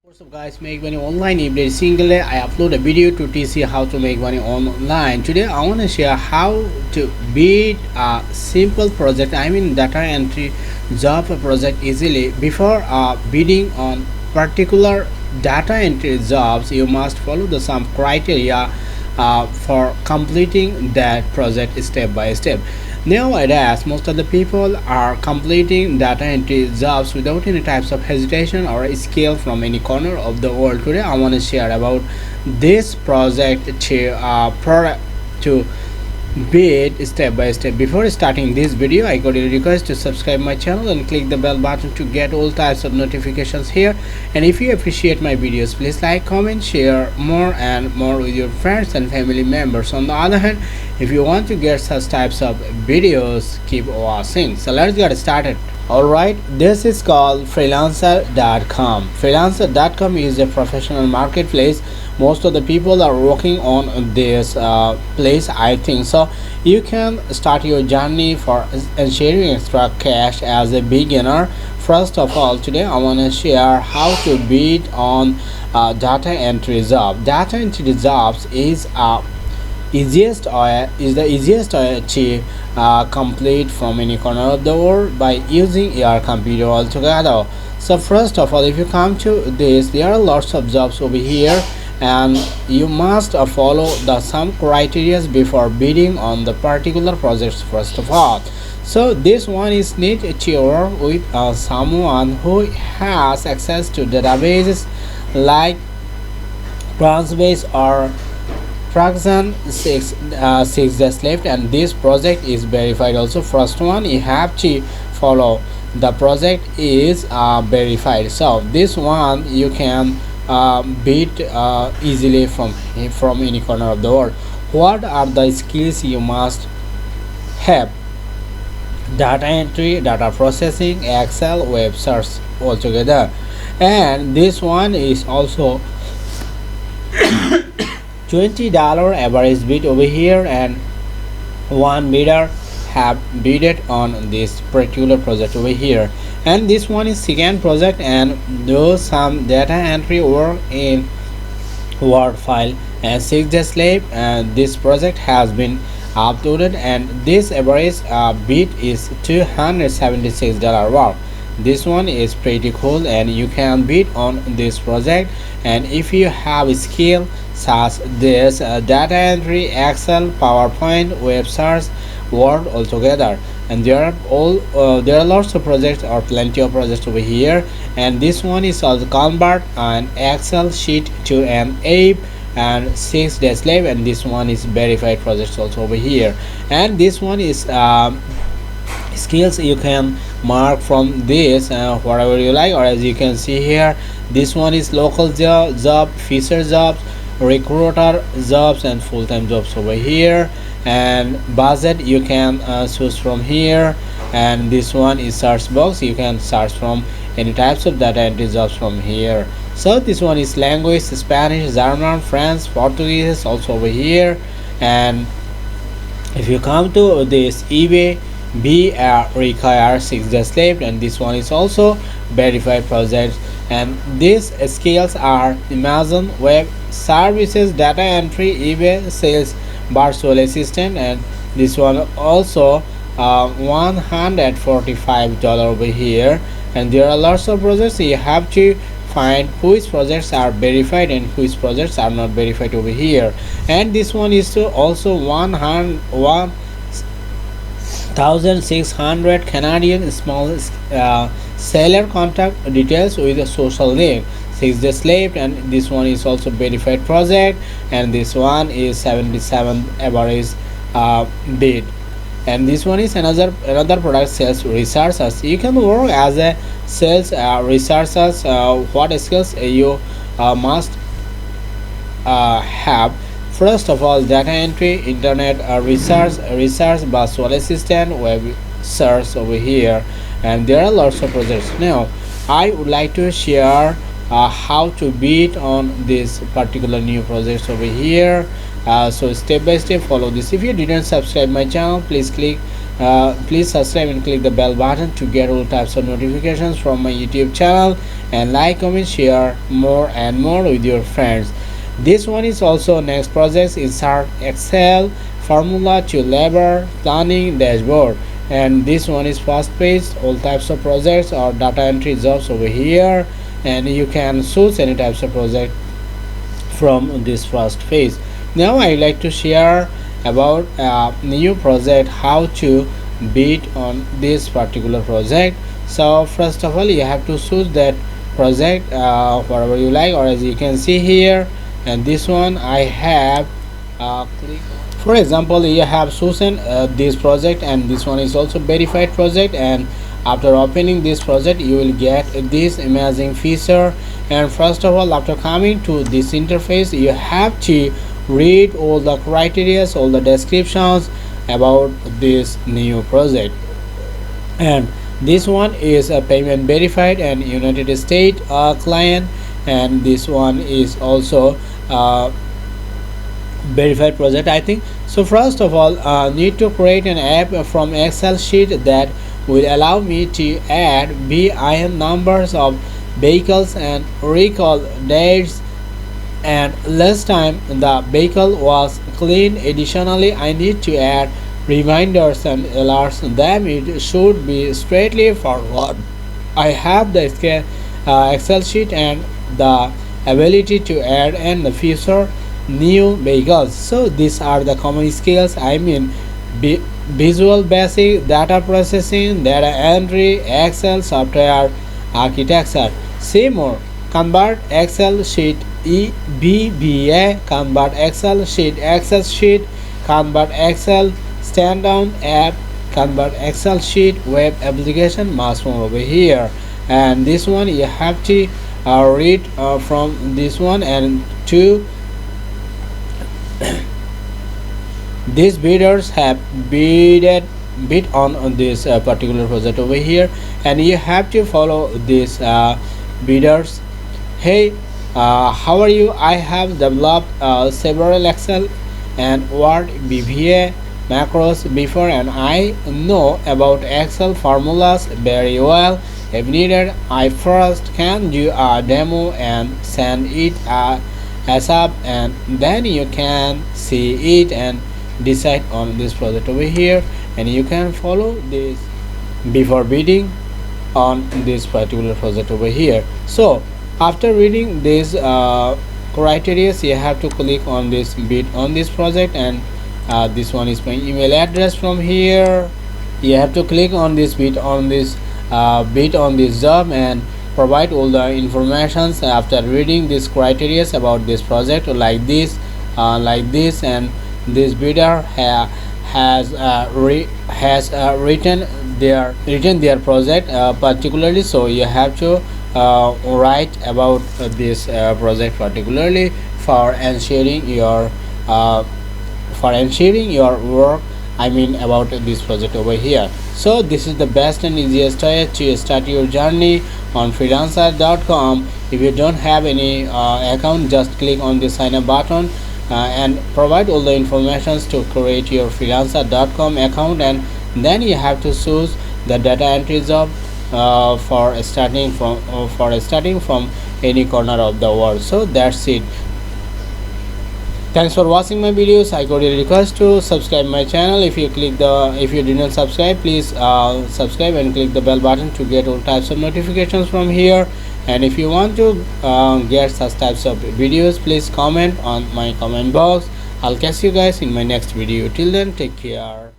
What's up guys, make money online every single day. I upload a video to teach you how to make money online. Today I want to share how to build a simple project, data entry job project easily. Before bidding on particular data entry jobs, you must follow the some criteria for completing that project step by step. Nowadays, most of the people are completing data entry jobs without any types of hesitation or skill from any corner of the world. Today, I want to share about this project to bit step by step. Before starting this video, I got a request to subscribe my channel and click the bell button to get all types of notifications here. And if you appreciate my videos, please like, comment, share more and more with your friends and family members. On the other hand, if you want to get such types of videos, keep watching. So let's get started. Alright, this is called freelancer.com. Freelancer.com is a professional marketplace. Most of the people are working on this place, I think. So you can start your journey for ensuring extra cash as a beginner. First of all, today I want to share how to bid on data entry job. Data entry jobs is the easiest way to complete from any corner of the world by using your computer altogether. So first of all, if you come to this, there are lots of jobs over here and you must follow the some criteria before bidding on the particular projects. First of all, so this one is need to work with someone who has access to databases like Transbase or fraction 6 just left, and this project is verified. Also, first one you have to follow the project is verified. So this one you can beat easily from any corner of the world. What are the skills you must have? Data entry, data processing, Excel, web search altogether. And this one is also $20 average bid over here, and one bidder have bidded on this particular project over here. And this one is second project and do some data entry work in Word file and 6 days late, and this project has been uploaded, and this average bid is $276. Wow, this one is pretty cool and you can bid on this project. And if you have a skill such this data entry, Excel, PowerPoint, web search, Word altogether, and there are lots of projects or plenty of projects over here. And this one is also convert an Excel sheet to an app and 6 days left, and this one is verified projects also over here. And this one is skills you can mark from this whatever you like, or as you can see here, this one is local job, feature jobs, recruiter jobs, and full-time jobs over here. And budget you can choose from here. And this one is search box, you can search from any types of data entry jobs from here. So this one is language, Spanish, German, French, Portuguese also over here. And if you come to this eBay, require 6 days left, and this one is also verified project. And these skills are Amazon Web Services, data entry, eBay sales, virtual assistant, and this one also $145 over here. And there are lots of projects. You have to find which projects are verified and which projects are not verified over here. And this one is also 1,600 Canadian small seller contact details with a social link, 6 days left, and this one is also verified project. And this one is 77 average bid. And this one is another product sales researchers. You can work as a sales researchers. What skills you must have? First of all, data entry, internet research, virtual assistant, web search over here. And there are lots of projects. Now I would like to share how to bid on this particular new projects over here. So step by step follow this. If you didn't subscribe my channel, please click please subscribe and click the bell button to get all types of notifications from my YouTube channel, and like, comment, share more and more with your friends. This one is also next project, insert Excel formula to labor planning dashboard, and this one is fast paced, all types of projects or data entry jobs over here, and you can choose any types of project from this first phase. Now I like to share about a new project, how to bid on this particular project. So first of all, you have to choose that project whatever you like, or as you can see here, and this one I have click. For example, you have chosen this project, and this one is also verified project, and after opening this project you will get this amazing feature. And first of all, after coming to this interface, you have to read all the criteria, all the descriptions about this new project. And this one is a payment verified and United States client, and this one is also verified project, I think. So first of all, need to create an app from Excel sheet that will allow me to add VIN numbers of vehicles and recall dates and last time the vehicle was cleaned. Additionally, I need to add reminders and alerts. Them it should be straightly forward. I have the Excel sheet and the ability to add and the future new vehicles. So these are the common skills, I mean visual basic, data processing, data entry, Excel software architecture. See more. Convert Excel sheet EBBA, convert Excel sheet Excel sheet, convert Excel standalone app, convert Excel sheet web application, much more over here. And this one you have to read from this one, and two, these bidders have bid on this particular project over here, and you have to follow these bidders. Hey, how are you? I have developed several Excel and Word VBA macros before, and I know about Excel formulas very well. If needed, I first can do a demo and send it as up, and then you can see it and decide on this project over here, and you can follow this before bidding on this particular project over here. So after reading this criteria, you have to click on this bid on this project, and this one is my email address. From here you have to click on this bid on this job and provide all the informations after reading these criteria about this project, like this, and this bidder has written their project particularly. So you have to write about this project particularly for ensuring your work, I mean about this project over here. So this is the best and easiest way to start your journey on freelancer.com. If you don't have any account, just click on the sign up button and provide all the informations to create your freelancer.com account, and then you have to choose the data entry job for starting from any corner of the world. So that's it. Thanks for watching my videos. I cordially request to subscribe my channel. If you did not subscribe, please subscribe and click the bell button to get all types of notifications from here. And if you want to get such types of videos, please comment on my comment box. I'll catch you guys in my next video. Till then, take care.